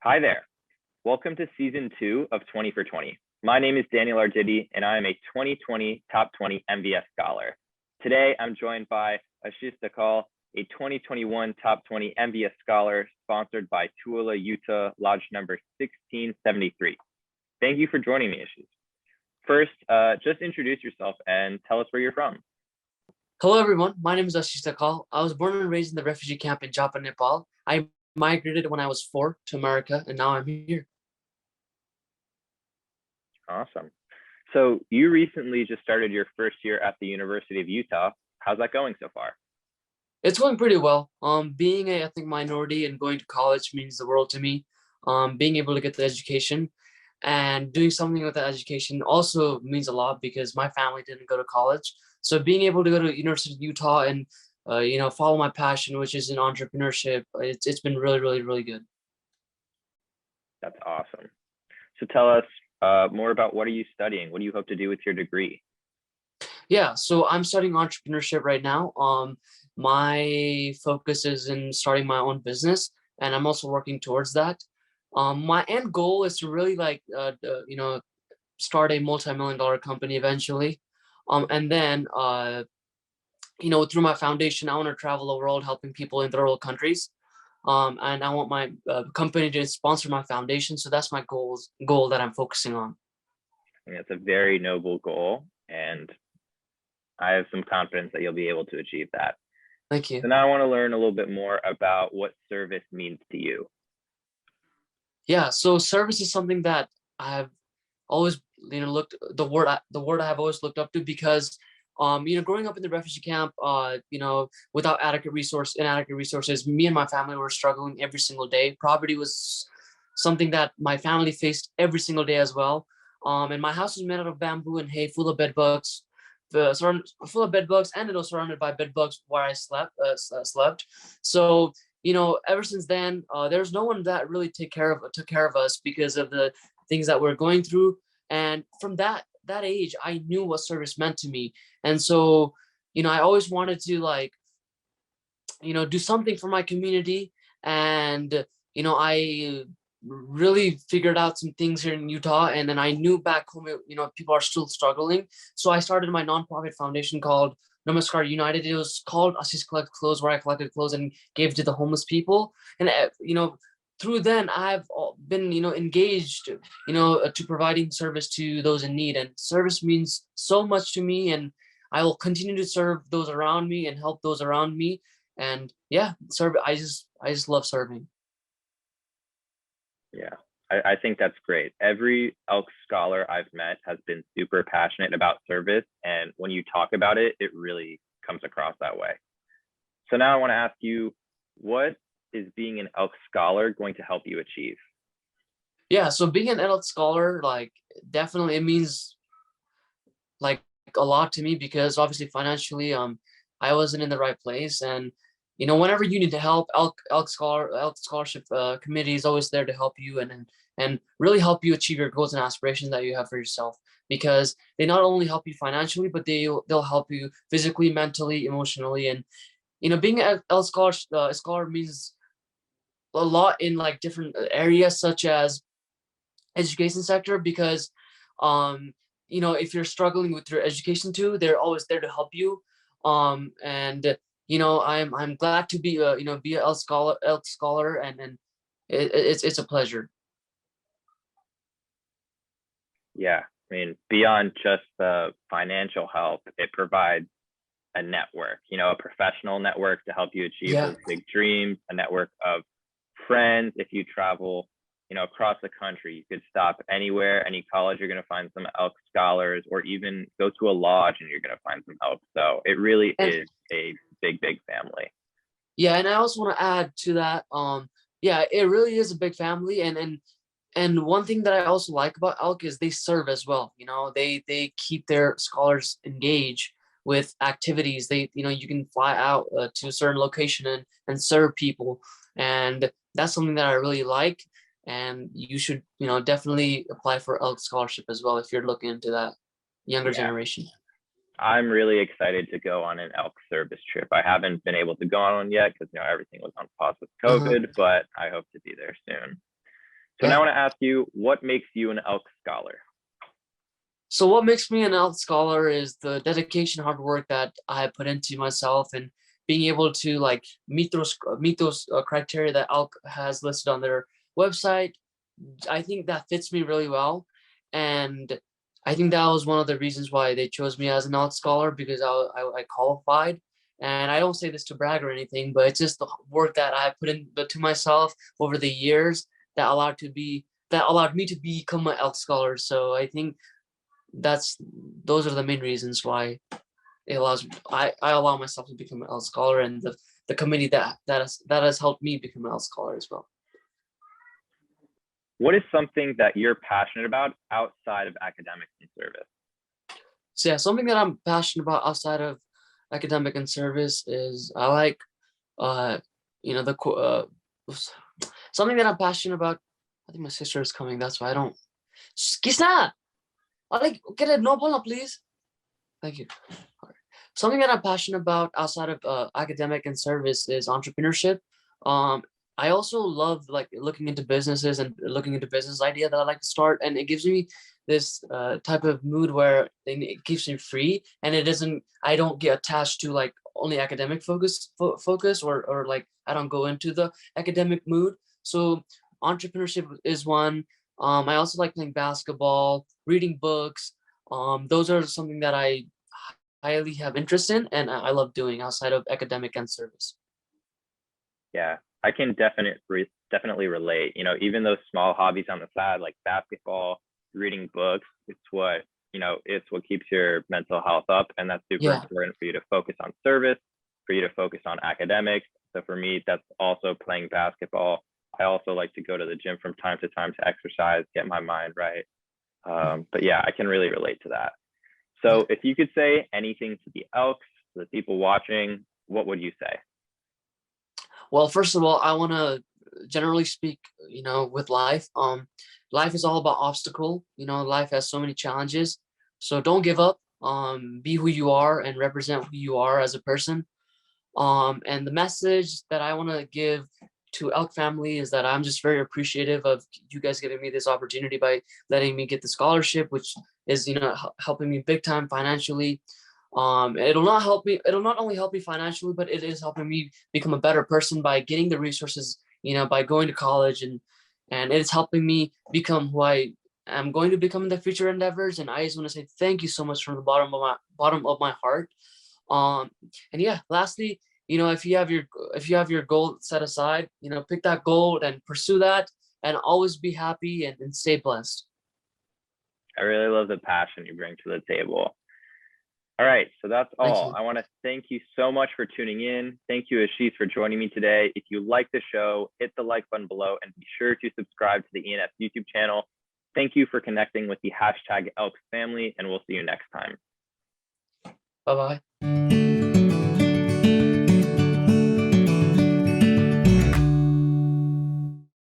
Hi there. Welcome to season 2 of 20 for 20. My name is Daniel Arditi, and I am a 2020 Top 20 MVS Scholar. Today, I'm joined by Ashis Dhakal, a 2021 Top 20 MVS Scholar sponsored by Tooele, Utah, Lodge number 1673. Thank you for joining me, Ashis. First, just introduce yourself and tell us where you're from. Hello, everyone. My name is Ashis Dhakal. I was born and raised in the refugee camp in Japa, Nepal. I migrated when I was 4 to America, and now I'm here. Awesome. So you recently just started your first year at the University of Utah. How's that going so far? It's going pretty well. Being a ethnic minority and going to college means the world to me. Being able to get the education and doing something with the education also means a lot because my family didn't go to college. So being able to go to University of Utah and follow my passion, which is in entrepreneurship, it's been really, really, really good. That's awesome. So tell us more about what are you studying? What do you hope to do with your degree? Yeah, so I'm studying entrepreneurship right now. My focus is in starting my own business, and I'm also working towards that. My end goal is to really start a multi-million-dollar company eventually. And then through my foundation, I want to travel the world helping people in third world countries. And I want my company to sponsor my foundation. So that's my goal that I'm focusing on. I think that's a very noble goal, and I have some confidence that you'll be able to achieve that. Thank you. So now I want to learn a little bit more about what service means to you. Yeah, so service is something that I've always the word I have always looked up to because growing up in the refugee camp, without inadequate resources, me and my family were struggling every single day. Poverty was something that my family faced every single day as well. And my house was made out of bamboo and hay, full of bed bugs, and it was surrounded by bed bugs where I slept. So ever since then, there's no one that really took care of us because of the things that we're going through. And from that age, I knew what service meant to me. And so, I always wanted to do something for my community. And, I really figured out some things here in Utah. And then I knew back home, people are still struggling. So I started my nonprofit foundation called Namaskar United. It was called Ashis Collect Clothes, where I collected clothes and gave to the homeless people. And, through then I've been, engaged, to providing service to those in need. And service means so much to me. And I will continue to serve those around me and help those around me. And yeah, I just love serving. Yeah, I think that's great. Every Elk Scholar I've met has been super passionate about service. And when you talk about it, it really comes across that way. So now I want to ask you, what is being an Elk Scholar going to help you achieve? Yeah, so being an Elk Scholar, definitely it means a lot to me because obviously financially, I wasn't in the right place. And whenever you need to help, Elk Scholarship Committee is always there to help you and really help you achieve your goals and aspirations that you have for yourself, because they not only help you financially, but they'll help you physically, mentally, emotionally. And being an Elk Scholar means a lot in different areas, such as education sector, because if you're struggling with your education too, they're always there to help you. And I'm glad to be be an Elk Scholar, and it's a pleasure. Yeah, I mean, beyond just the financial help, it provides a network, a professional network to help you achieve those big dreams, a network of friends. If you travel, across the country, you could stop anywhere, any college, you're going to find some Elk Scholars, or even go to a lodge and you're going to find some help. So it really is a big, big family. Yeah, and I also want to add to that, yeah, it really is a big family. And one thing that I also like about Elk is they serve as well. They keep their scholars engaged with activities. You can fly out to a certain location and serve people. And that's something that I really like. And you should, definitely apply for Elk Scholarship as well if you're looking into that younger generation. I'm really excited to go on an elk service trip. I haven't been able to go on one yet because everything was on pause with COVID, but I hope to be there soon. So now I want to ask you, what makes you an Elk Scholar? So what makes me an Elk Scholar is the dedication, hard work that I put into myself, and being able to like meet those criteria that Elk has listed on their website. I think that fits me really well, and I think that was one of the reasons why they chose me as an Elk Scholar, because I qualified. And I don't say this to brag or anything, but it's just the work that I put in to myself over the years that allowed me to become an Elk Scholar. So I think those are the main reasons why it allows me, I allow myself to become an Elk Scholar, and the committee that has helped me become an Elk Scholar as well. What is something that you're passionate about outside of academics and service? So yeah, something that I'm passionate about outside of academic and service is I like you know something that I'm passionate about. I think my sister is coming, that's why I don't. Kisna, I like get it, no problem, please. Thank you. All right. Something that I'm passionate about outside of academic and service is entrepreneurship. I also love like looking into businesses and looking into business idea that I like to start, and it gives me this type of mood where it keeps me free, and I don't get attached to like only academic focus, or like I don't go into the academic mood. So entrepreneurship is one. I also like playing basketball, reading books. Those are something that I highly have interest in, and I love doing outside of academic and service. Yeah, I can definitely relate. You know, even those small hobbies on the side, like basketball, reading books, it's what keeps your mental health up, and that's super important for you to focus on service, for you to focus on academics. So for me, that's also playing basketball. I also like to go to the gym from time to time to exercise, get my mind right. But yeah, I can really relate to that. So if you could say anything to the Elks, to the people watching, what would you say? Well, first of all, I want to generally speak, with life. Life is all about obstacle. Life has so many challenges. So don't give up. Be who you are and represent who you are as a person. And the message that I want to give to Elk family is that I'm just very appreciative of you guys giving me this opportunity by letting me get the scholarship, which is, helping me big time financially. It'll not only help me financially, but it is helping me become a better person by getting the resources, by going to college, and it's helping me become who I am going to become in the future endeavors. And I just want to say thank you so much from the bottom of my heart. And yeah, lastly, if you have your goal set aside, pick that goal and pursue that, and always be happy and stay blessed. I really love the passion you bring to the table. All right, so that's all. I want to thank you so much for tuning in. Thank you, Ashis, for joining me today. If you like the show, hit the like button below and be sure to subscribe to the ENF YouTube channel. Thank you for connecting with the #Elks family, and we'll see you next time. Bye-bye.